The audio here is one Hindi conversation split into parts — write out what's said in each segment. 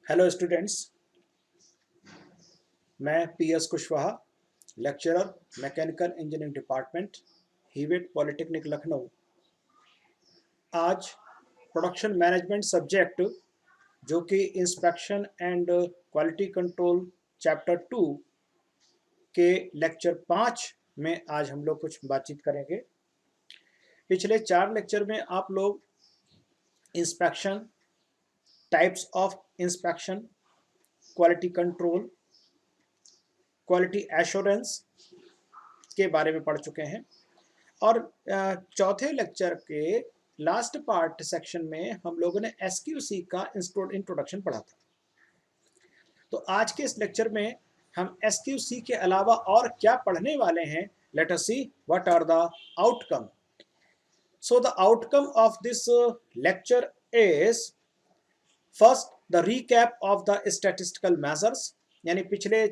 हेलो स्टूडेंट्स, मैं P S. Kushwaha, lecturer mechanical engineering department, Hewett polytechnic Lucknow. आज प्रोडक्शन मैनेजमेंट सब्जेक्ट जो कि inspection and quality control chapter 2 के लेक्चर 5 में आज हम लोग कुछ बातचीत करेंगे। पिछले 4 लेक्चर में आप लोग inspection, types of inspection, quality control, quality assurance के बारे में पढ़ चुके हैं और चौथे लेक्चर के लास्ट पार्ट सेक्शन में हम लोगों ने एसक्यूसी का इंट्रोडक्शन पढ़ा था। तो आज के इस लेक्चर में हम एसक्यूसी के अलावा और क्या पढ़ने वाले हैं। Let us see what are the outcome. So the outcome of this lecture is first the recap of the statistical measures, यानी पिछले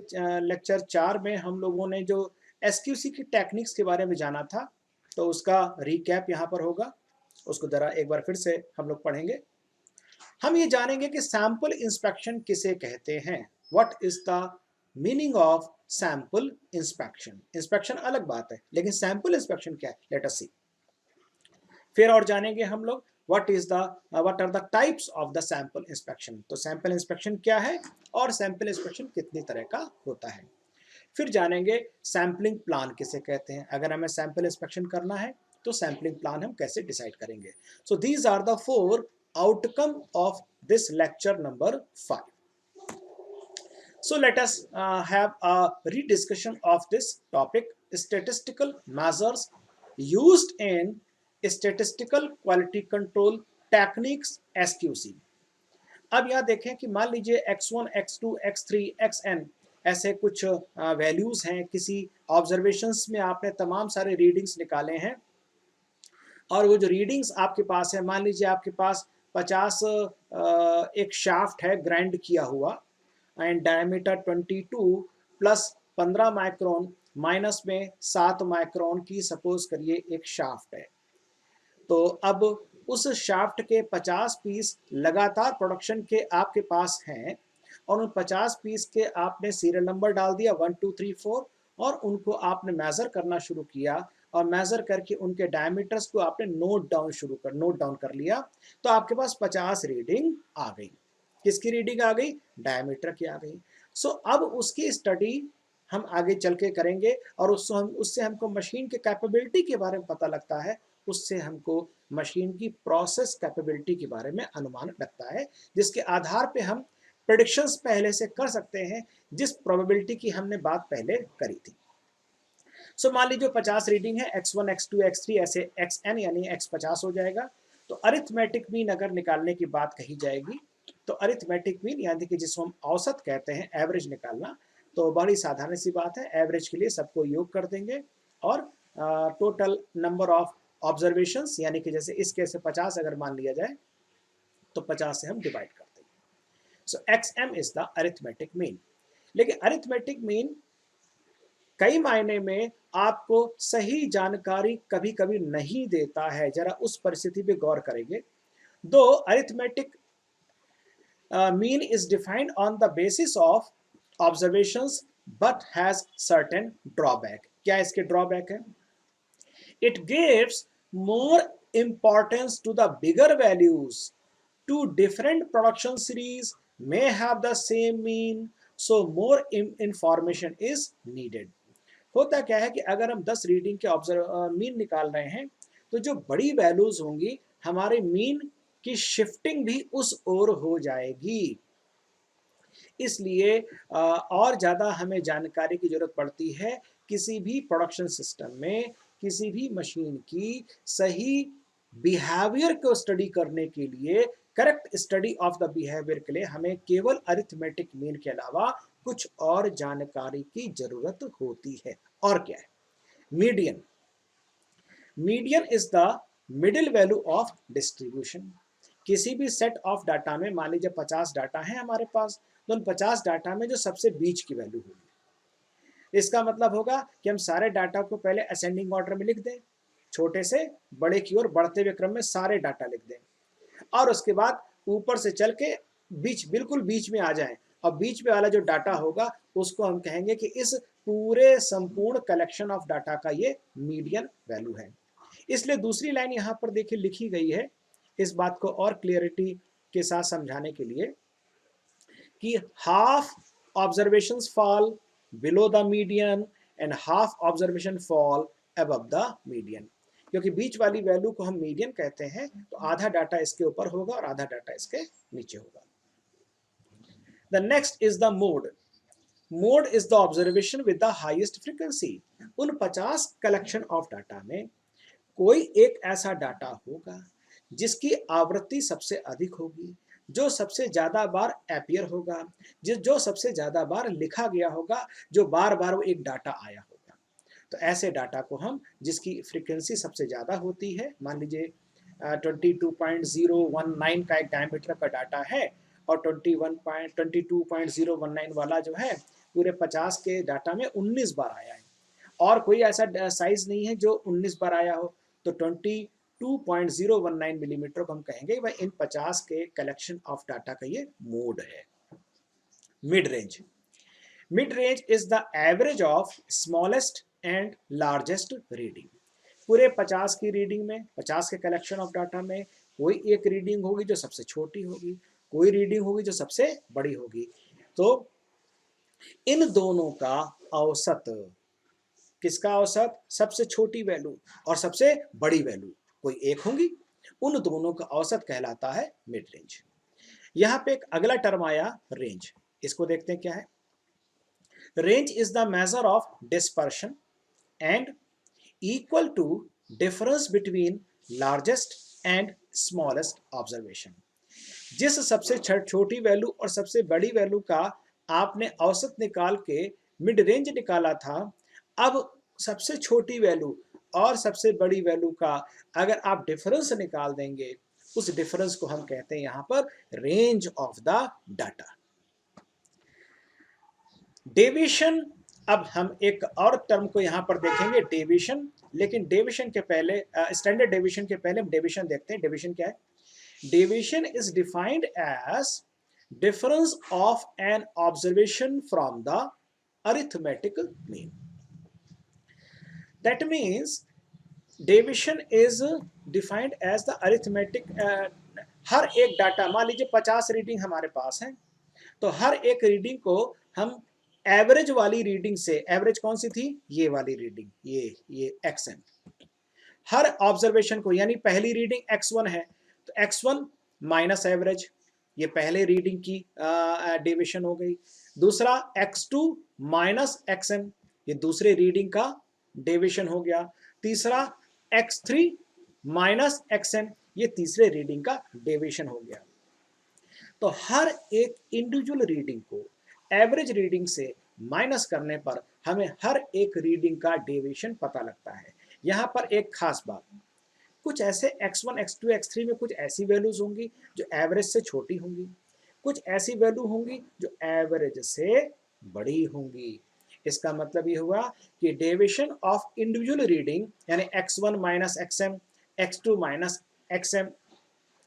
लेक्चर 4 में हम लोगों ने जो एसक्यूसी की टेक्निक्स के बारे में जाना था, तो उसका रीकैप यहाँ पर होगा। उसको जरा एक बार फिर से हम लोग पढ़ेंगे। हम ये जानेंगे कि सैंपल इंस्पेक्शन किसे कहते हैं। What is the meaning of sample inspection. Inspection अलग बात है, लेकिन सैंपल इंस्पेक्शन क्या है, लेट अस सी। फिर और जानेंगे हम लोग what are the types of the sample inspection। तो सैंपल इंस्पेक्शन क्या है और सैंपल इंस्पेक्शन कितनी तरह का होता है। फिर जानेंगे सैम्पलिंग प्लान किसे कहते हैं। अगर हमें सैंपल इंस्पेक्शन करना है तो सैम्पलिंग प्लान हम कैसे डिसाइड करेंगे। So these are the 4 outcome of this lecture number 5। So let us have a rediscussion of this topic, statistical measures used in statistical quality control techniques SQC। अब यहाँ देखें कि मान लीजिए x1, x2, x3, xn ऐसे कुछ वैल्यूज हैं। किसी ऑब्जर्वेशंस में आपने तमाम सारे रीडिंग्स निकाले हैं और वो जो रीडिंग्स आपके पास है, मान लीजिए आपके पास 50 एक शाफ्ट है ग्राइंड किया हुआ and diameter 22 plus 15 micron minus में 7 माइक्रोन की सपोज करिए एक शाफ्ट है। तो अब उस शाफ्ट के 50 पीस लगातार प्रोडक्शन के आपके पास हैं और उन 50 पीस के आपने सीरियल नंबर डाल दिया 1 2 3 4 और उनको आपने मेजर करना शुरू किया और मेजर करके उनके डायमीटर्स को आपने नोट डाउन कर लिया। तो आपके पास 50 रीडिंग आ गई। किसकी रीडिंग आ गई? डायमीटर की आ गई। सो अब उसकी स्टडी हम आगे चल के करेंगे और उससे हमको मशीन के कैपेबिलिटी के बारे में पता लगता है। उससे हमको मशीन की प्रोसेस कैपेबिलिटी के बारे में अनुमान लगता है, जिसके आधार पे हम प्रेडिक्शंस पहले से कर सकते हैं जिस प्रोबेबिलिटी की हमने बात पहले करी थी। सो मान लीजिए 50 रीडिंग है, x1, x2, x3 ऐसे xn यानी x 50 हो जाएगा। तो अरिथमेटिक मीन अगर निकालने की बात कही जाएगी तो अरिथमेटिक मीन यानी कि जिसको हम औसत कहते हैं, एवरेज निकालना, तो बड़ी साधारण सी बात है। एवरेज के लिए सबको योग कर देंगे और टोटल नंबर ऑफ ऑब्जर्वेशंस यानी कि जैसे इस केस से 50 अगर मान लिया जाए तो 50 से हम डिवाइड कर देंगे। सो xm is the arithmetic mean. लेकिन अरिथमेटिक मीन कई मायने में आपको सही जानकारी कभी कभी नहीं देता है। जरा उस परिस्थिति पे गौर करेंगे। दो arithmetic mean is defined on the basis of observations but has certain drawback। क्या इसके drawback है? It gives more importance to the bigger values। Two different production series may have the same mean, so more information is needed। होता क्या है कि अगर हम 10 रीडिंग के मीन निकाल रहे हैं तो जो बड़ी वैल्यूज होंगी हमारे मीन की शिफ्टिंग भी उस ओर हो जाएगी। इसलिए और ज़्यादा हमें जानकारी की जरूरत पड़ती है किसी भी प्रोडक्शन सिस्टम में, किसी भी मशीन की सही बिहेवियर को स्टडी करने के लिए, correct study of the behaviour के लिए हमें केवल अरिथमेटिक मीन के अलावा कुछ और जानकारी की जरूरत होती है। और क्या है? Median. Median is the middle value of distribution. किसी भी सेट ऑफ डाटा में मान लीजिए 50 डाटा है हमारे पास, तो उन 50 डाटा में जो सबसे बीच की वैल्यू होगी, इसका मतलब होगा कि हम सारे डाटा को पहले असेंडिंग ऑर्डर में लिख दें, छोटे से बड़े की ओर बढ़ते हुए क्रम में सारे डाटा लिख दें और उसके बाद ऊपर से चल के बिल्कुल बीच में आ जाए, और बीच में वाला जो डाटा होगा उसको हम कहेंगे कि इस पूरे संपूर्ण कलेक्शन ऑफ डाटा का ये मीडियन वैल्यू है। इसलिए दूसरी लाइन यहाँ पर देखिए लिखी गई है इस बात को और क्लियरिटी के साथ समझाने के लिए कि half observations fall below the median and half observation fall above the median. क्योंकि बीच वाली वैल्यू को हम मीडियन कहते हैं, तो आधा डाटा इसके ऊपर होगा और आधा डाटा इसके नीचे होगा। The next is the mode. Mode is the observation with the highest frequency. उन 50 कलेक्शन ऑफ डाटा में कोई एक ऐसा डाटा होगा जिसकी आवृत्ति सबसे अधिक होगी, जो सबसे ज्यादा बार अपीयर होगा, जो सबसे ज्यादा बार लिखा गया होगा, जो बार बार वो एक डाटा आया होगा। तो ऐसे डाटा को हम, जिसकी फ्रीक्वेंसी सबसे ज्यादा होती है, मान लीजिए 22.019 का एक डायमीटर का डाटा है और 22.019 वाला जो है पूरे 50 के डाटा में 19 बार आया है, और कोई ऐसा साइज नहीं है जो 19 बार आया हो, तो 22.019 मिलीमीटर को हम कहेंगे भाई इन 50 के कलेक्शन ऑफ डाटा का ये मोड है। Mid range. Mid range is the average of smallest and largest reading. पूरे 50 की रीडिंग में, 50 के कलेक्शन ऑफ डाटा में कोई एक रीडिंग होगी जो सबसे छोटी होगी, कोई रीडिंग होगी जो सबसे बड़ी होगी। तो इन दोनों का औसत, किसका औसत? सबसे छोटी वैल्यू और सबसे बड़ी वैल्यू कोई एक होंगी, उन दोनों का औसत कहलाता है मिड रेंज। यहां पे एक अगला टर्म आया रेंज, इसको देखते हैं क्या है। Range is the measure of dispersion and equal to difference between largest and smallest observation. जिस सबसे छोटी वैल्यू और सबसे बड़ी वैल्यू का आपने औसत निकाल के मिड रेंज निकाला था, अब सबसे छोटी वैल्यू और सबसे बड़ी वैल्यू का अगर आप डिफरेंस निकाल देंगे, उस डिफरेंस को हम कहते हैं यहां पर range of the data. Deviation, अब हम एक और टर्म को यहां पर देखेंगे, डेविएशन। लेकिन डेविएशन के पहले, स्टैंडर्ड डेविएशन के पहले हम डेविएशन देखते हैं। डेविएशन क्या है? Deviation is defined as difference of an observation from the arithmetic mean. That means deviation is defined as the arithmetic, हर एक डाटा, मान लीजिए 50 रीडिंग हमारे पास है, तो हर एक रीडिंग को हम एवरेज वाली रीडिंग से, एवरेज कौन सी थी? ये वाली रीडिंग, ये xn, हर ऑब्जर्वेशन को, यानी पहली रीडिंग x1 है तो x1 माइनस एवरेज, ये पहले रीडिंग की डेविएशन हो गई। दूसरा x2 माइनस xn, ये दूसरे रीडिंग का डेविएशन हो गया। तीसरा x3 माइनस xn, ये तीसरे रीडिंग का डेविएशन हो गया। तो हर एक इंडिविजुअल रीडिंग को एवरेज रीडिंग से माइनस करने पर हमें हर एक रीडिंग का डेविएशन पता लगता है। यहाँ पर एक खास बात, कुछ ऐसे x1, x2, x3 में कुछ ऐसी वैल्यूज होंगी जो एवरेज से छोटी होंगी, कुछ ऐसी वैल्यू होंगी जो एवरेज से बड़ी होंगी। इसका मतलब ये हुआ कि डेविएशन ऑफ इंडिविजुअल रीडिंग, यानी x1 minus xm, x2 minus xm,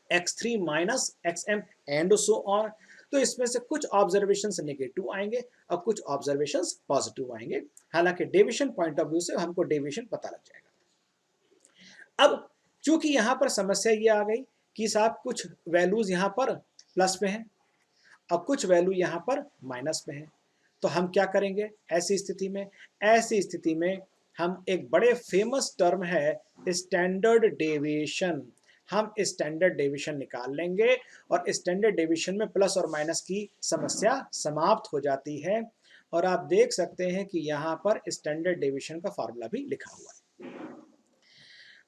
x3 minus xm and so on. तो इसमें से कुछ ऑब्जर्वेशंस नेगेटिव आएंगे और कुछ ऑब्जर्वेशंस पॉजिटिव आएंगे। हालांकि डेविएशन पॉइंट ऑफ व्यू से हमको डेविएशन पता लग जाएगा। अब चूंकि यहां पर समस्या ये आ गई कि साहब कुछ वैल्यूज यहां पर प्लस में है और कुछ वैल्यू यहां पर माइनस में है, तो हम क्या करेंगे ऐसी स्थिति में? ऐसी स्थिति में हम, एक बड़े फेमस टर्म है स्टैंडर्ड डेविएशन, हम स्टैंडर्ड डेविएशन निकाल लेंगे और स्टैंडर्ड डेविएशन में प्लस और माइनस की समस्या समाप्त हो जाती है। और आप देख सकते हैं कि यहाँ पर स्टैंडर्ड डेविएशन का फॉर्मूला भी लिखा हुआ है।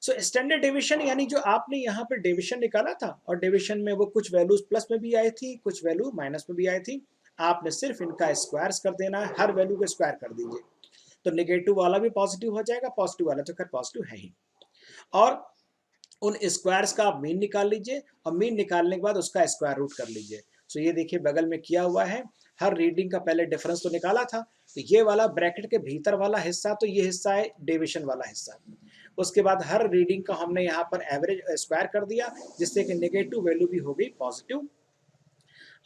सो स्टैंडर्ड डेविएशन यानी जो आपने यहाँ पर डेविएशन निकाला था और डेविएशन में वो कुछ वैल्यूज प्लस में भी आई थी, कुछ वैल्यू माइनस में भी आई थी, आपने सिर्फ इनका स्क्वायर्स कर देना है, हर वैल्यू को स्क्वायर कर दीजिए, तो नेगेटिव वाला भी पॉजिटिव हो जाएगा, पॉजिटिव वाला तो खैर पॉजिटिव है ही। और उन स्क्वायर्स का आप मीन निकाल लीजिए और मीन निकालने के बाद उसका स्क्वायर रूट कर लीजिए। सो ये देखिए बगल में किया हुआ है, हर रीडिंग का पहले डिफरेंस तो निकाला था, तो ये वाला ब्रैकेट के भीतर वाला हिस्सा, तो ये हिस्सा है डेविएशन वाला हिस्सा। उसके बाद हर रीडिंग का हमने यहाँ पर एवरेज स्क्वायर कर दिया, जिससे कि नेगेटिव वैल्यू भी हो गई पॉजिटिव।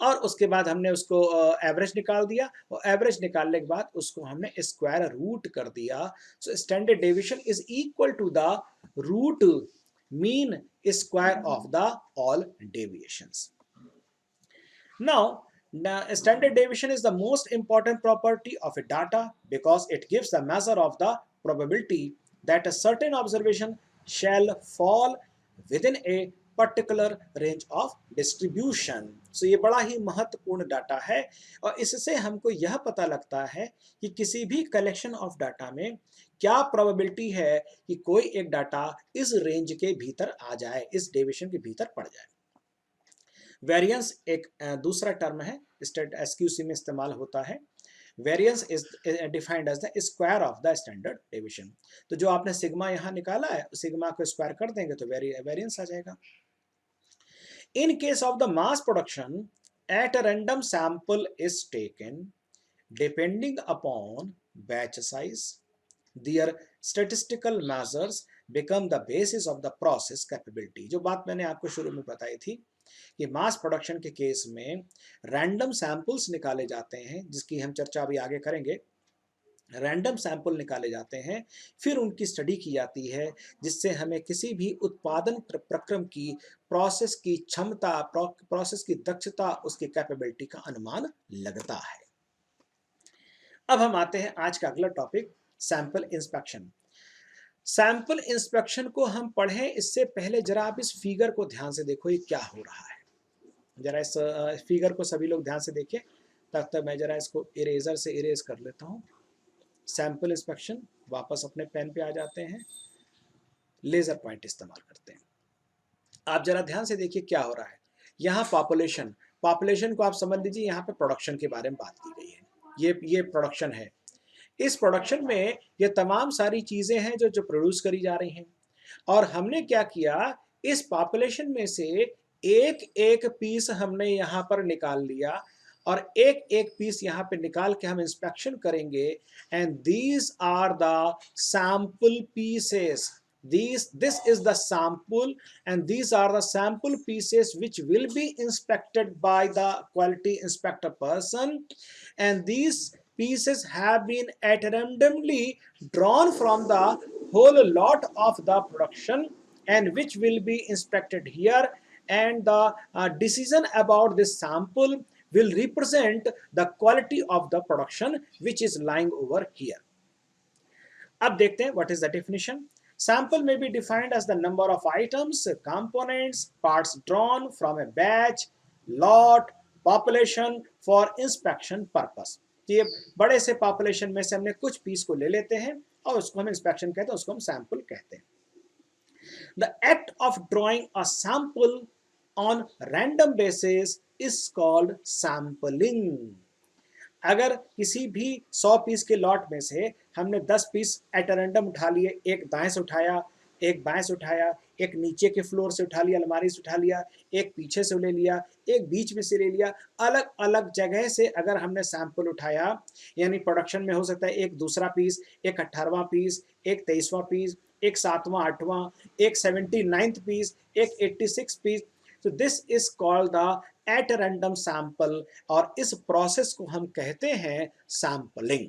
और उसके बाद हमने उसको एवरेज निकाल दिया और एवरेज निकालने के बाद उसको हमने स्क्वायर रूट कर दिया। So standard deviation is equal to the root mean square of the all deviations. Now, standard deviation is the most important property of a data because it gives the measure of the probability that a certain observation shall fall within a particular range of distribution. So ये बड़ा ही महत्वपूर्ण डाटा है और इससे हमको यह पता लगता है कि किसी भी कलेक्शन ऑफ डाटा में क्या प्रोबेबिलिटी है कि कोई एक डाटा इस रेंज के भीतर आ जाए, इस डेविएशन के भीतर पड़ जाए। वेरिएंस एक दूसरा टर्म है, स्टेट एसक्यूसी में इस्तेमाल होता है। Variance is defined as the square of the standard deviation. तो जो आपने सिग्मा यहाँ निकाला है, सिग्मा को स्क्वायर कर देंगे तो वेरिएंस आ जाएगा। In case of the mass production at a random sample is taken depending upon batch size, their statistical measures become the basis of the process capability। जो बात मैंने आपको शुरू में बताई थी कि मास प्रोडक्शन के केस में रैंडम सैंपल्स निकाले जाते हैं, जिसकी हम चर्चा अभी आगे करेंगे। रैंडम सैंपल निकाले जाते हैं, फिर उनकी स्टडी की जाती है, जिससे हमें किसी भी उत्पादन प्रक्रम की, प्रोसेस की क्षमता, प्रोसेस की दक्षता, उसकी कैपेबिलिटी का अनुमान लगता है। अब हम आते हैं आज का अगला topic, sample inspection. Sample inspection को हम पढ़ें इससे पहले जरा आप इस फिगर को ध्यान से देखो, ये क्या हो रहा है। जरा इस फिगर को सभी लोग ध्यान से देखिए, तब तक मैं जरा इसको इरेजर से इरेज कर लेता हूँ। सैंपल इंस्पेक्शन, वापस अपने पेन पे आ जाते हैं, लेजर पॉइंट इस्तेमाल करते हैं। आप जरा ध्यान से देखिए क्या हो रहा है। यहाँ पॉपुलेशन को आप समझ लीजिए, यहाँ पे प्रोडक्शन के बारे में बात की गई है। ये प्रोडक्शन है। इस प्रोडक्शन में ये तमाम सारी चीजें हैं जो प्रोड्यूस करी जा रही हैं, और हमने क्या किया, इस पॉपुलेशन में से एक एक पीस हमने यहाँ पर निकाल लिया, और एक एक पीस यहाँ पे निकाल के हम इंस्पेक्शन करेंगे। And these are the sample pieces, this is the sample, and these are the sample pieces which will be inspected by the quality inspector person, and these pieces have been at randomly drawn from the whole lot of the production, and which will be inspected here, and the decision about this sample will represent the quality of the production which is lying over here. अब देखते हैं what is the definition. Sample may be defined as the number of items, components, parts drawn from a batch, lot, population for inspection purpose. ये बड़े से पॉपुलेशन में से हमने कुछ पीस को ले लेते हैं और उसको हम इंस्पेक्शन कहते हैं, उसको हम सैंपल कहते हैं। The act of drawing a sample on random basis is called sampling. अगर किसी भी 100 पीस के लॉट में से हमने 10 पीस एट रैंडम उठा लिए, एक दाएं से उठाया, एक बाएं से उठाया, एक नीचे के फ्लोर से उठा लिया, अलमारी से उठा लिया, एक पीछे से ले लिया, एक बीच में से ले लिया, अलग अलग जगह से अगर हमने सैंपल उठाया, यानी प्रोडक्शन में हो सकता है एक दूसरा पीस, एक 18वां पीस, एक 23वां पीस, एक 7वां 8वां, एक 79th पीस, एक 86 पीस। तो this is called the at random sample, और इस प्रोसेस को हम कहते हैं sampling.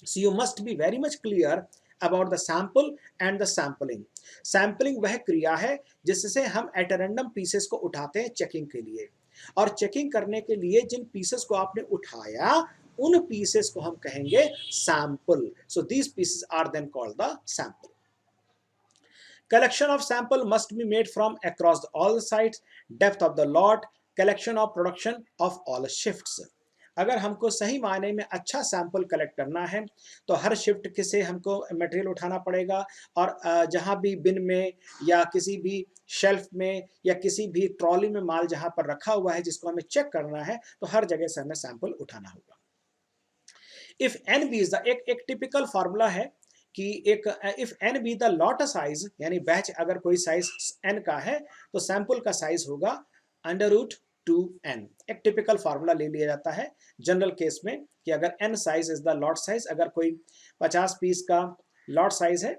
So you must be very much clear about the sample and the sampling. Sampling वह क्रिया है जिससे हम एट रैंडम पीसेस को उठाते हैं चेकिंग के लिए, और चेकिंग करने के लिए जिन पीसेस को आपने उठाया उन पीसेस को हम कहेंगे sample. So these pieces are then called the sample. Collection of sample must be made from across all the sites, depth of the lot, collection of production of all shifts. अगर हमको सही मायने में अच्छा सैंपल कलेक्ट करना है तो हर शिफ्ट के से हमको मटेरियल उठाना पड़ेगा, और जहाँ भी बिन में या किसी भी शेल्फ में या किसी भी ट्रॉली में माल जहाँ पर रखा हुआ है जिसको हमें चेक करना है, तो हर जगह से हमें सैंपल उठाना होगा। If N B is the एक टिपिकल फार्मूला है कि एक if N B the lot size, यानी बैच अगर कोई साइज एन का है तो सैंपल का साइज होगा √2n। एक टिपिकल फार्मूला ले लिया जाता है जनरल केस में कि अगर n size is the lot size, अगर कोई 50 पीस का लॉट साइज है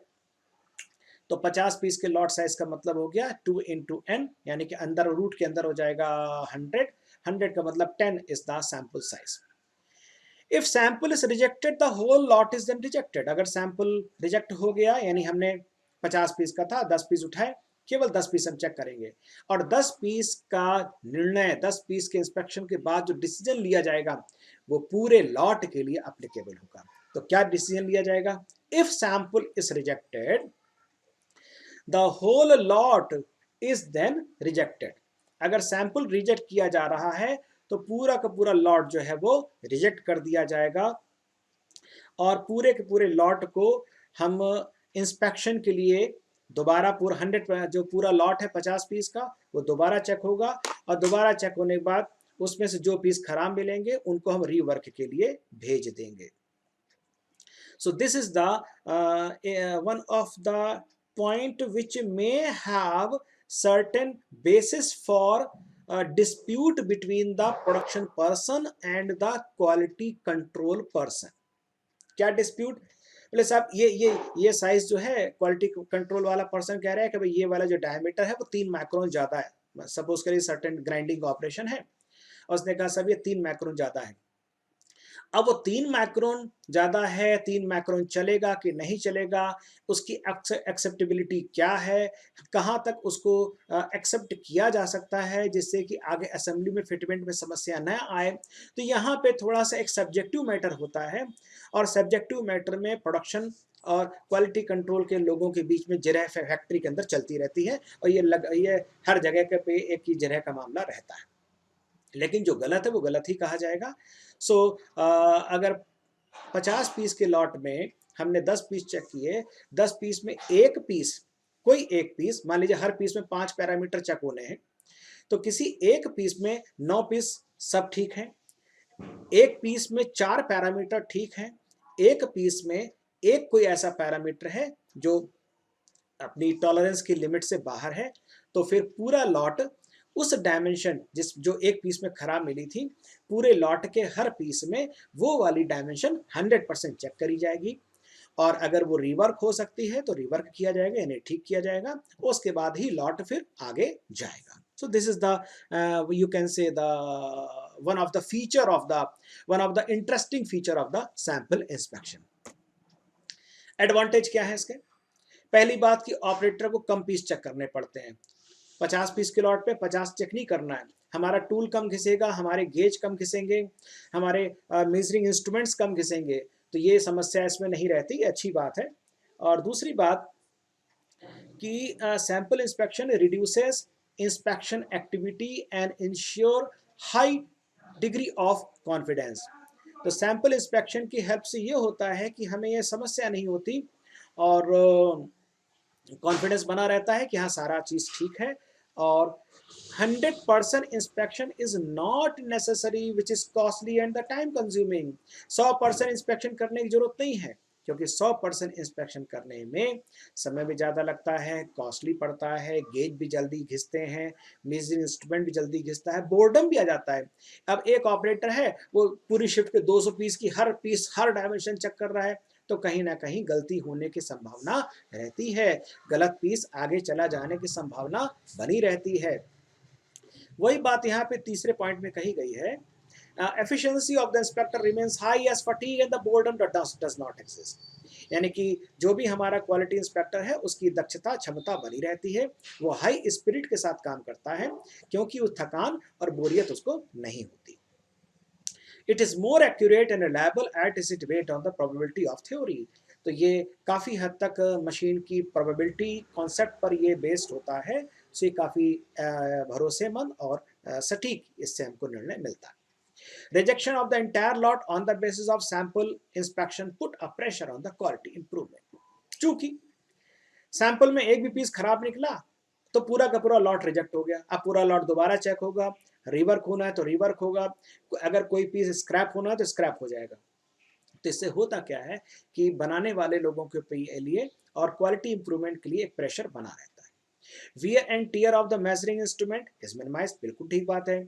तो 50 पीस के लॉट साइज का मतलब हो गया 2 × n, यानी कि अंदर रूट के अंदर हो जाएगा 100, 100 का मतलब 10 is the sample size. If sample is rejected the whole lot is then rejected. अगर सैंपल रिजेक्ट हो गया, यानी हमने 50 पीस का था, 10 पीस उठाए, केवल 10 पीस हम चेक करेंगे, और 10 पीस का निर्णय, 10 पीस के इंस्पेक्शन के बाद जो डिसीजन लिया जाएगा वो पूरे लॉट के लिए अप्लीकेबल होगा। तो क्या डिसीजन लिया जाएगा? If sample is rejected the whole lot is then rejected. अगर सैंपल रिजेक्ट किया जा रहा है तो पूरा का पूरा लॉट जो है वो रिजेक्ट कर दिया जाएगा, और पूरे के पूरे लॉट को हम इंस्पेक्शन के लिए दोबारा पूरा 100 जो पूरा लॉट है 50 पीस का वो दोबारा चेक होगा, और दोबारा चेक होने के बाद उसमें से जो पीस खराब मिलेंगे उनको हम रीवर्क के लिए भेज देंगे। So this is the one of the point which may have certain basis for dispute between the production person and the quality control person। क्या डिस्प्यूट? बोले साहब ये साइज जो है, क्वालिटी कंट्रोल वाला पर्सन कह रहा है कि भाई ये वाला जो डायमीटर है वो 3 माइक्रोन ज्यादा है। सपोज करिए सर्टेन ग्राइंडिंग ऑपरेशन है और उसने कहा साहब ये 3 माइक्रोन ज्यादा है। अब वो 3 माइक्रोन ज्यादा है, 3 माइक्रोन चलेगा कि नहीं चलेगा, उसकी एक्सेप्टेबिलिटी क्या है, कहाँ तक उसको एक्सेप्ट किया जा सकता है जिससे कि आगे असेंबली में फिटमेंट में समस्या न आए। तो यहाँ पे थोड़ा सा एक सब्जेक्टिव मैटर होता है, और सब्जेक्टिव मैटर में प्रोडक्शन और क्वालिटी कंट्रोल के लोगों के बीच में जिरह फैक्ट्री के अंदर चलती रहती है, और ये हर जगह के पे एक ही जिरह का मामला रहता है। लेकिन जो गलत है वो गलत ही कहा जाएगा। सो अगर 50 पीस के लॉट में हमने 10 पीस चेक किए, 10 पीस में एक पीस, कोई एक पीस, मान लीजिए हर पीस में 5 पैरामीटर चेक होने हैं, तो किसी एक पीस में 9 पीस सब ठीक है, एक पीस में 4 पैरामीटर ठीक है, एक पीस में एक कोई ऐसा पैरामीटर है जो अपनी टॉलरेंस की लिमिट से बाहर है, तो फिर पूरा लॉट उस डायमेंशन जो एक पीस में खराब मिली थी, पूरे लॉट के हर पीस में वो वाली डायमेंशन 100% चेक करी जाएगी, और अगर वो रिवर्क हो सकती है तो रिवर्क किया जाएगा, यानी ठीक किया जाएगा, उसके बाद ही लॉट फिर आगे जाएगा। So this is the you can say the one of the interesting feature of the sample inspection. Advantage क्या है इसके? पहली बात कि ऑपरेटर को कम पीस चेक करने पड़ते हैं। 50 पीस के लॉट पे 50 चेक नहीं करना है, हमारा टूल कम घिसेगा, हमारे गेज कम घिसेंगे, हमारे मेजरिंग इंस्ट्रूमेंट्स कम घिसेंगे, तो ये समस्या इसमें नहीं रहती, ये अच्छी बात है। और दूसरी बात कि sample inspection reduces inspection activity and ensure high degree of confidence. तो सैंपल इंस्पेक्शन की हेल्प से ये होता है कि हमें ये समस्या नहीं होती, और कॉन्फिडेंस बना रहता है कि हाँ सारा चीज़ ठीक है। और 100% inspection is not necessary which is costly and the time consuming. 100% inspection करने की जरूरत नहीं है, क्योंकि 100% इंस्पेक्शन करने में समय भी ज़्यादा लगता है, कॉस्टली पड़ता है, गेज भी जल्दी घिसते हैं, मेजरिंग इंस्ट्रूमेंट भी जल्दी घिसता है, बोर्डम भी आ जाता है। अब एक ऑपरेटर है वो पूरी शिफ्ट के 200 पीस की हर डायमेंशन चेक कर रहा है, तो कहीं ना कहीं गलती होने की संभावना रहती है, गलत पीस आगे चला जाने की संभावना बनी रहती है। वही बात यहाँ पे तीसरे पॉइंट में कही गई है, efficiency of the inspector remains high as fatigue and the boredom does not exist। यानी कि जो भी हमारा क्वालिटी इंस्पेक्टर है उसकी दक्षता क्षमता बनी रहती है, वो हाई स्पिरिट के साथ काम करता है, क्योंकि उस थकान और बोरियत उसको नहीं होती। It is more accurate and reliable at is it weight on the probability of theory. तो ये काफ़ी हद तक मशीन की प्रोबेबिलिटी कॉन्सेप्ट पर ये बेस्ड होता है, सो ये काफ़ी भरोसेमंद और सटीक इससे हमको निर्णय मिलता है। Rejection of the entire lot on the basis of sample inspection put a pressure on the quality improvement। चूंकि सैंपल में एक भी पीस खराब निकला तो पूरा का पूरा लॉट रिजेक्ट हो गया, अब पूरा लॉट दोबारा चेक होगा, रिवर्क होना है तो रिवर्क होगा, अगर कोई पीस स्क्रैप होना है तो स्क्रैप हो जाएगा। तो इससे होता क्या है कि बनाने वाले लोगों के लिए और क्वालिटी इंप्रूवमेंट के लिए एक प्रेशर बना रहता है। Wear and tear of the measuring instrument is minimised, बिल्कुल ठीक बात है।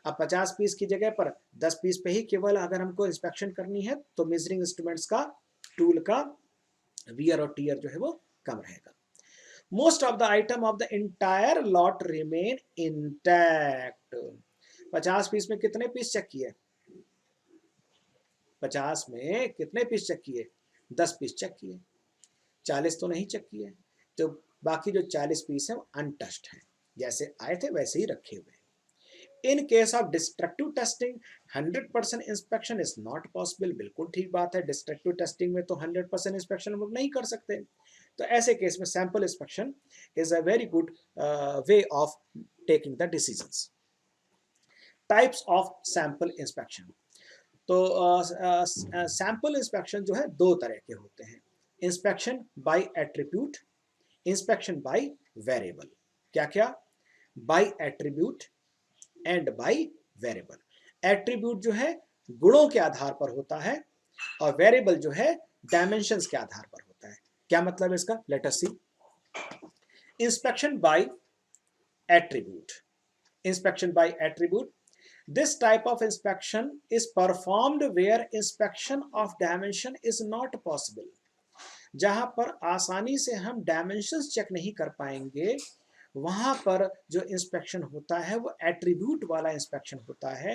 अब 50 पीस की जगह पर 10 पीस पे ही केवल अगर हमको इंस्पेक्शन करनी है तो मेजरिंग इंस्ट्रूमेंट्स का, टूल का वियर और टीयर जो है वो कम रहेगा। Most of the item of the entire lot remain intact. 50 piece में कितने पीस चेक किए? 50 में कितने पीस चेक किए? 10 पीस चेक किए, 40 तो नहीं चेक किए। तो बाकी जो 40 पीस है वो अनटच्ड हैं, जैसे आए थे वैसे ही रखे हुए हैं। In case of destructive testing 100% inspection is not possible. बिल्कुल ठीक बात है, डिस्ट्रक्टिव टेस्टिंग में तो 100% इंस्पेक्शन हम लोग नहीं कर सकते। तो ऐसे केस में sample inspection is a very good way of taking the decisions. Types of sample inspection. तो सैंपल इंस्पेक्शन जो है दो तरह के होते हैं, inspection by attribute, inspection by variable. क्या क्या? By attribute and by variable. Attribute जो है गुणों के आधार पर होता है और वेरिएबल जो है डायमेंशंस के आधार पर होता है। क्या मतलब है इसका? Let us see. Inspection by attribute, inspection by attribute. This type of inspection is performed where inspection of dimension is not possible. जहां पर आसानी से हम डायमेंशंस चेक नहीं कर पाएंगे, वहां पर जो इंस्पेक्शन होता है वो एट्रीब्यूट वाला इंस्पेक्शन होता है।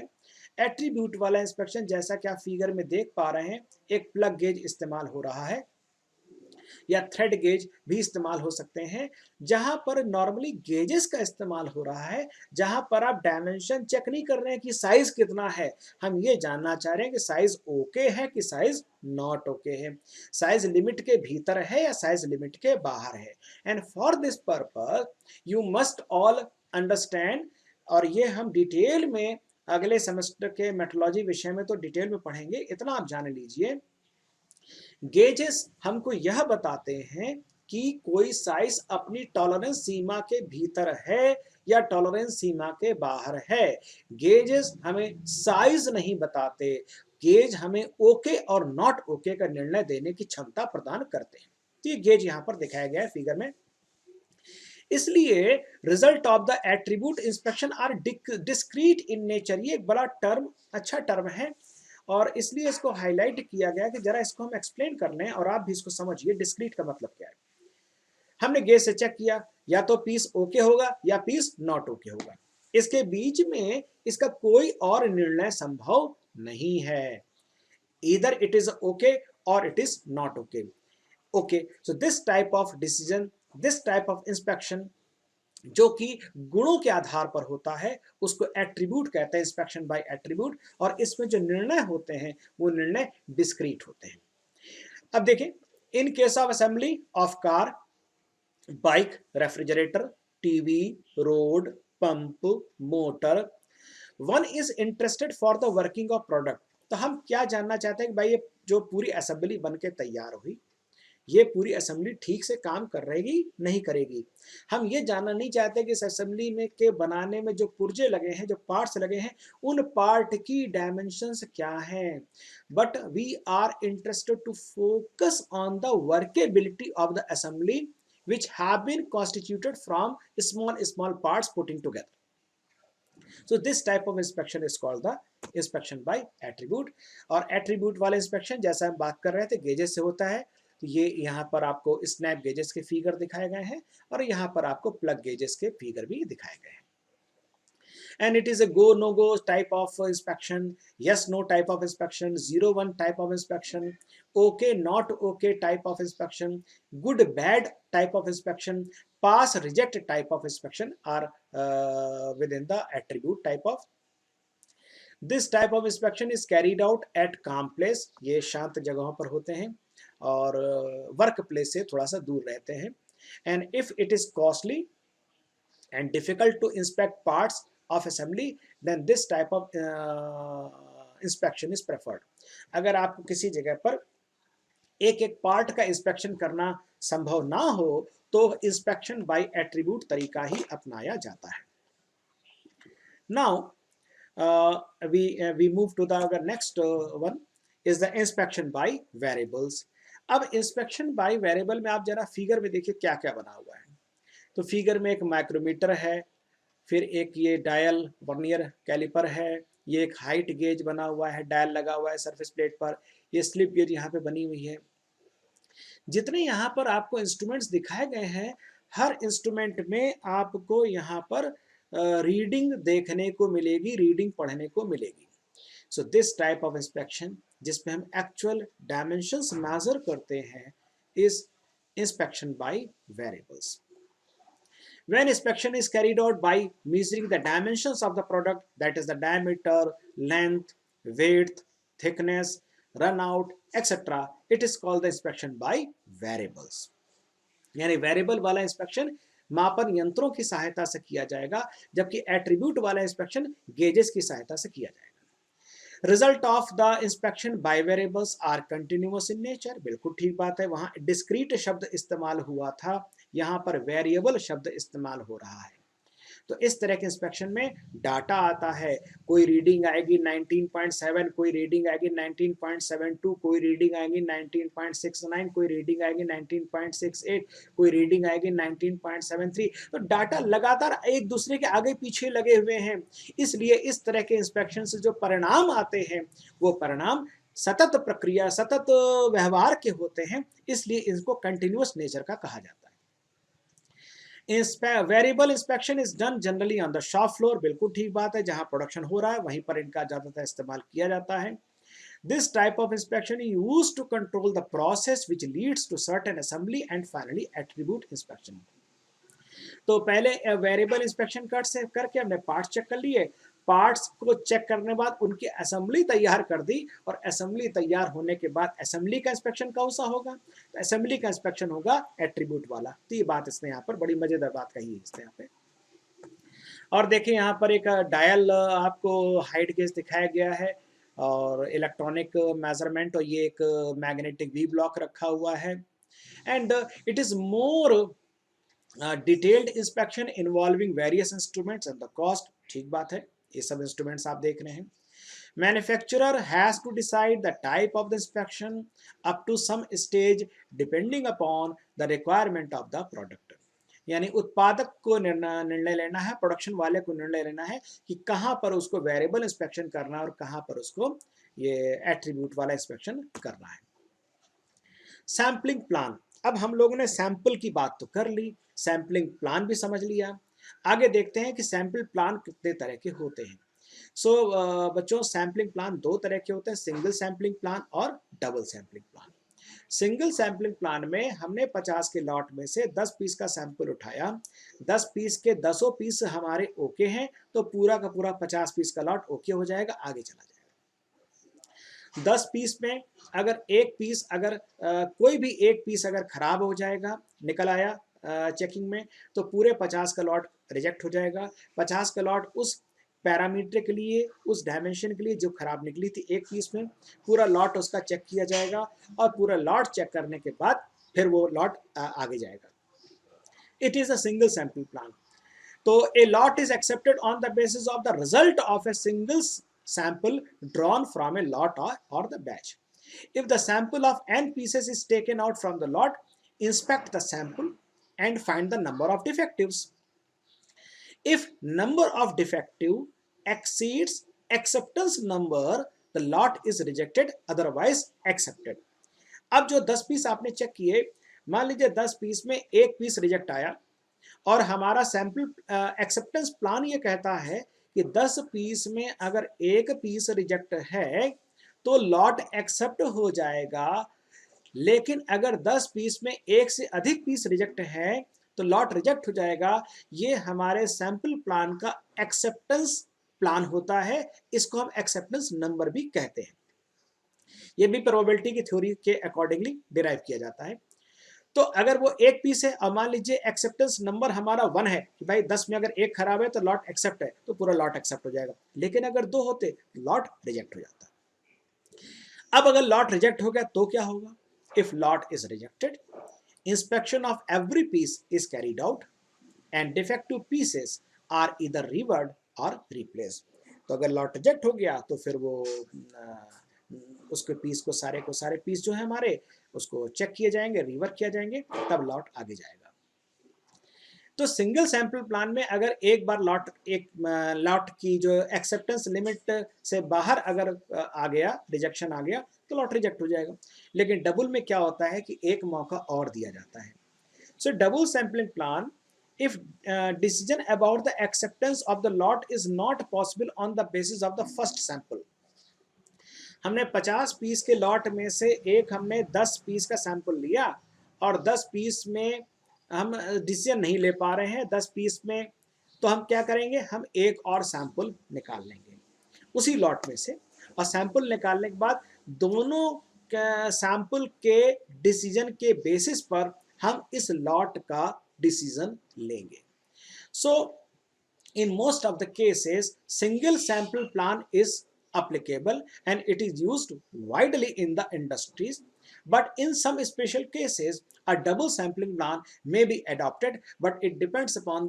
एट्रीब्यूट वाला इंस्पेक्शन जैसा कि आप फिगर में देख पा रहे हैं, एक प्लग गेज इस्तेमाल हो रहा है या थ्रेड गेज भी इस्तेमाल हो सकते हैं। जहां पर नॉर्मली गेजेस का इस्तेमाल हो रहा है, जहां पर आप डायमेंशन चेक नहीं कर रहे हैं कि साइज कितना है, हम ये जानना चाह रहे हैं कि साइज ओके है कि साइज नॉट ओके है, साइज लिमिट के भीतर है या साइज लिमिट के बाहर है। And for this purpose you must all understand, और ये हम डिटेल में अगले सेमेस्टर के मेट्रोलॉजी विषय में तो डिटेल में पढ़ेंगे, इतना आप जान लीजिए। गेजेस हमको यह बताते हैं कि कोई साइज अपनी टॉलरेंस सीमा के भीतर है या टॉलरेंस सीमा के बाहर है। गेजेस हमें साइज नहीं बताते, गेज हमें ओके और नॉट ओके का निर्णय देने की क्षमता प्रदान करते हैं। तो ये गेज यहां पर दिखाया गया है फिगर में। इसलिए result of the attribute inspection are discrete in nature. ये एक बड़ा टर्म, अच्छा टर्म है और इसलिए इसको हाईलाइट किया गया कि जरा इसको हम एक्सप्लेन कर लें और आप भी इसको समझिए। डिस्क्रीट का मतलब क्या है? हमने गेज से चेक किया, या तो पीस ओके होगा या पीस नॉट ओके होगा, इसके बीच में इसका कोई और निर्णय संभव नहीं है। ईदर इट इज ओके और it is not okay. Okay, so this type of decision, this type of inspection जो कि गुणों के आधार पर होता है, उसको एट्रीब्यूट कहते हैं, इंस्पेक्शन बाय एट्रीब्यूट। और इसमें जो निर्णय होते हैं वो निर्णय डिस्क्रीट होते हैं। अब देखें, in case of assembly of car, bike, refrigerator, TV, road, pump, motor, one is interested for the working of product. तो हम क्या जानना चाहते हैं कि भाई ये जो पूरी असेंबली बन के तैयार हुई, ये पूरी असेंबली ठीक से काम कर रहेगी नहीं करेगी। हम ये जानना नहीं चाहते कि इस असेंबली में के बनाने में जो पुर्जे लगे हैं, जो पार्ट्स लगे हैं, उन पार्ट की डायमेंशंस क्या हैं, but we are interested to focus on the workability of the assembly which have been constituted from small parts putting together. So this type of inspection is called the inspection by attribute। और attribute वाले inspection जैसा हम बात कर रहे थे गेजेस से होता है, तो ये यहाँ पर आपको स्नैप गेजेस के फिगर दिखाए गए हैं और यहाँ पर आपको प्लग गेजेस के फिगर भी दिखाए गए हैं। And it is a go no go type of inspection, yes no type of inspection, 0-1 type of inspection, okay not okay type of inspection, good bad type of inspection, pass reject type of inspection are within the attribute type of। This type of inspection is carried out at calm place, ये शांत जगहों पर होते हैं और वर्क प्लेस से थोड़ा सा दूर रहते हैं। And if it is costly and difficult to inspect parts of assembly, then this type of inspection is preferred। अगर आपको किसी जगह पर एक एक पार्ट का इंस्पेक्शन करना संभव ना हो तो इंस्पेक्शन बाय एट्रीब्यूट तरीका ही अपनाया जाता है। Now we move to the next one is the inspection by variables। अब इंस्पेक्शन बाय वेरिएबल में आप जरा फिगर में देखिए क्या क्या बना हुआ है। तो फिगर में एक माइक्रोमीटर है, फिर एक ये डायल वर्नियर कैलिपर है, ये एक हाइट गेज बना हुआ है, डायल लगा हुआ है सरफेस प्लेट पर, ये स्लिप गेज यहाँ पे बनी हुई है। जितने यहाँ पर आपको इंस्ट्रूमेंट्स दिखाए गए हैं, हर इंस्ट्रूमेंट में आपको यहाँ पर रीडिंग देखने को मिलेगी, रीडिंग पढ़ने को मिलेगी। So this type of inspection जिसमें हम एक्चुअल डायमेंशंस मेजर करते हैं is inspection by variables. When inspection is carried out by measuring the dimensions of the product, that is the diameter, length, width, thickness, runout, etc., it is called the inspection by variables. यानी वेरिएबल वाला इंस्पेक्शन मापन यंत्रों की सहायता से किया जाएगा, जबकि एट्रीब्यूट वाला इंस्पेक्शन गेजेस की सहायता से किया जाएगा। Result of the inspection by variables are continuous in nature, बिल्कुल ठीक बात है, वहां डिस्क्रीट शब्द इस्तेमाल हुआ था, यहां पर वेरिएबल शब्द इस्तेमाल हो रहा है। तो इस तरह के इंस्पेक्शन में डाटा आता है, कोई रीडिंग आएगी 19.7, कोई रीडिंग आएगी 19.72, कोई रीडिंग आएगी 19.69, कोई रीडिंग आएगी 19.68, कोई रीडिंग आएगी 19.73। तो डाटा लगातार एक दूसरे के आगे पीछे लगे हुए हैं, इसलिए इस तरह के इंस्पेक्शन से जो परिणाम आते हैं वो परिणाम सतत प्रक्रिया, सतत व्यवहार के होते हैं, इसलिए इनको कंटिन्यूअस नेचर का कहा जाता है। Variable inspection is done generally on the shop floor, बिल्कुल ठीक बात है, जहां प्रोडक्शन हो रहा है वहीं पर इनका ज्यादातर इस्तेमाल किया जाता है। This type of inspection is used to control the process which leads to certain assembly and finally attribute inspection. तो पहले वेरिएबल इंस्पेक्शन करके हमने पार्ट्स चेक कर लिए, पार्ट्स को चेक करने के बाद उनकी असेंबली तैयार कर दी, और असेंबली तैयार होने के बाद असेंबली का इंस्पेक्शन कौन सा होगा, तो असेंबली का इंस्पेक्शन होगा एट्रीब्यूट वाला। तो ये बात इसने यहाँ पर बड़ी मजेदार बात कही है इसने यहाँ पे। और देखिए यहाँ पर एक डायल आपको हाइट गेज दिखाया गया है और इलेक्ट्रॉनिक मेजरमेंट, और ये एक मैग्नेटिक वी ब्लॉक रखा हुआ है, and it is more detailed inspection involving various instruments and the cost. ठीक बात है, ये सब इंस्ट्रूमेंट्स आप देख रहे हैं। Manufacturer has to decide the type of the inspection up to some stage depending upon the requirement of the product. यानी उत्पादक को निर्णय लेना है, प्रोडक्शन वाले को निर्णय लेना है कि कहाँ पर उसको वेरिएबल इंस्पेक्शन करना है और कहाँ पर उसको ये एट्रीब्यूट वाला इंस्पेक्शन करना है। सैम्पलिंग प्लान, अब हम लोगों ने सैंपल की बात तो कर ली, सैम्पलिंग प्लान भी समझ लिया। आगे देखते हैं कि सैंपल प्लान कितने तरह के होते हैं। सो बच्चों, सैम्पलिंग प्लान दो तरह के होते हैं, सिंगल सैम्पलिंग प्लान और double sampling plan. Single sampling plan में हमने 50 के लॉट में से 10 पीस का सैंपल उठाया, 10 पीस के 10 पीस हमारे ओके हैं, तो पूरा का पूरा 50 पीस का लॉट ओके हो जाएगा, आगे चला जाएगा। 10 पीस में अगर एक पीस अगर कोई भी एक पीस अगर खराब हो जाएगा, निकल आया चेकिंग में, तो पूरे 50 का लॉट रिजेक्ट हो जाएगा। 50 का लॉट उस पैरामीटर के लिए, उस डायमेंशन के लिए जो खराब निकली थी एक पीस में, पूरा लॉट उसका चेक किया जाएगा, और पूरा लॉट चेक करने के बाद फिर वो लॉट आगे जाएगा। It is a single sample plan. तो a lot is accepted on the basis of the result of a single sample drawn from a lot or the batch. If the sample of n pieces is taken out from the lot, inspect the sample and find the number of defectives. If number of defective exceeds acceptance number, the lot is rejected, otherwise accepted. अब जो 10 पीस आपने चेक किए, मान लीजिए 10 पीस में एक पीस रिजेक्ट आया, और हमारा सैंपल एक्सेप्टेंस प्लान ये कहता है कि 10 पीस में अगर एक पीस रिजेक्ट है तो लॉट एक्सेप्ट हो जाएगा, लेकिन अगर 10 पीस में एक से अधिक पीस रिजेक्ट है तो लॉट रिजेक्ट हो जाएगा। ये हमारे सैंपल प्लान का एक्सेप्टेंस प्लान होता है, इसको हम एक्सेप्टेंस नंबर भी कहते हैं। ये भी प्रोबेबिलिटी की थ्योरी के अकॉर्डिंगली डिराइव किया जाता है। तो अगर वो एक पीस है और मान लीजिए एक्सेप्टेंस नंबर हमारा 1 है कि भाई 10 में अगर एक खराब है तो लॉट एक्सेप्ट है, तो पूरा लॉट एक्सेप्ट हो जाएगा, लेकिन अगर 2 होते लॉट रिजेक्ट हो जाता। अब अगर लॉट रिजेक्ट हो गया तो क्या होगा? If lot is rejected, inspection of every piece is carried out and defective pieces are either reworked or replace. तो अगर लॉट रिजेक्ट हो गया तो फिर वो उसके पीस को सारे पीस जो है हमारे उसको चेक किए जाएंगे, रिवर्क किया जाएंगे, तब लॉट आगे जाएगा। तो सिंगल सैंपल प्लान में अगर एक बार लॉट की जो एक्सेप्टेंस लिमिट से बाहर अगर आ गया, रिजेक्शन आ गया, तो लॉट रिजेक्ट हो जाएगा। लेकिन डबल में क्या होता है कि एक मौका और दिया जाता है। सो double sampling plan if decision about the acceptance of the lot is not possible on the basis of the first sample. हमने 50 पीस के लॉट में से एक हमने 10 पीस का सैंपल लिया और 10 पीस में हम डिसीजन नहीं ले पा रहे हैं 10 पीस में, तो हम क्या करेंगे, हम एक और सैंपल निकाल लेंगे उसी लॉट में से, और सैंपल निकालने के बाद दोनों सैंपल के डिसीजन के बेसिस पर हम इस लॉट का डिसीजन लेंगे. सो in most of the cases single sample plan is applicable and it is used widely in the industries, but in some special cases a double sampling plan may be adopted, but it depends upon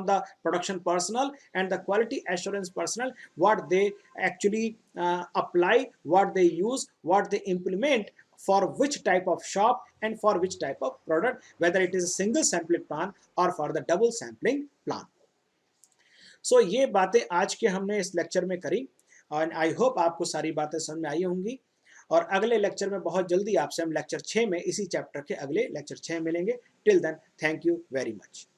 the production personnel and the quality assurance personnel, what they actually apply, what they use, what they implement for which type of shop and for which type of product, whether it is a single sampling plan or for the double sampling plan. So ये बातें आज के हमने इस लेक्चर में करी और आई होप आपको सारी बातें समझ में आई होंगी, और अगले लेक्चर में बहुत जल्दी आपसे हम लेक्चर 6 में इसी चैप्टर के अगले लेक्चर 6 मिलेंगे. Till then thank you very much.